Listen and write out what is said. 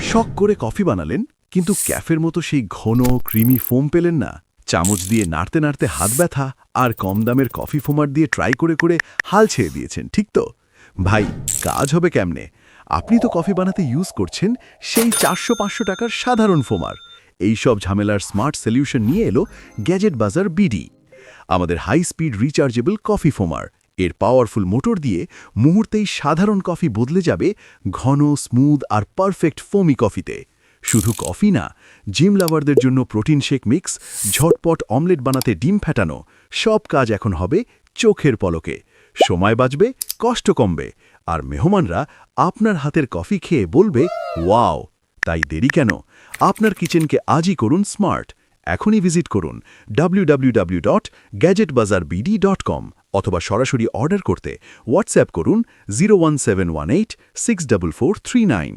শখ করে কফি বানালেন, কিন্তু ক্যাফের মতো সেই ঘন ক্রিমি ফোম পেলেন না। চামচ দিয়ে নাড়তে নাড়তে হাত ব্যথা, আর কম দামের কফি ফোমার দিয়ে ট্রাই করে করে হাল ছেড়ে দিয়েছেন, ঠিক তো? ভাই, কাজ হবে কেমনে? আপনি তো কফি বানাতে ইউজ করছেন সেই 400-500 টাকার সাধারণ ফোমার। এই সব ঝামেলার স্মার্ট সলিউশন নিয়ে এলো গ্যাজেট বাজার বিডি। আমাদের হাই স্পিড রিচার্জেবল কফি ফোমার। এর পাওয়ারফুল মোটর দিয়ে মুহূর্তেই সাধারণ কফি বদলে যাবে ঘন, স্মুথ আর পারফেক্ট ফোমি কফিতে। শুধু কফি না, জিম লাভারদের জন্য প্রোটিন শেক মিক্স, ঝটপট অমলেট বানাতে ডিম ফেটানো, সব কাজ এখন হবে চোখের পলকে। সময় বাঁচবে, কষ্ট কমবে, আর মেহমানরা আপনার হাতের কফি খেয়ে বলবে, ওয়াও! তাই দেরি কেন? আপনার কিচেনকে আজই করুন স্মার্ট। এখনই ভিজিট করুন www.gadgetbazarbd.com অথবা সরাসরি অর্ডার করতে হোয়াটসঅ্যাপ করুন 01718 64439।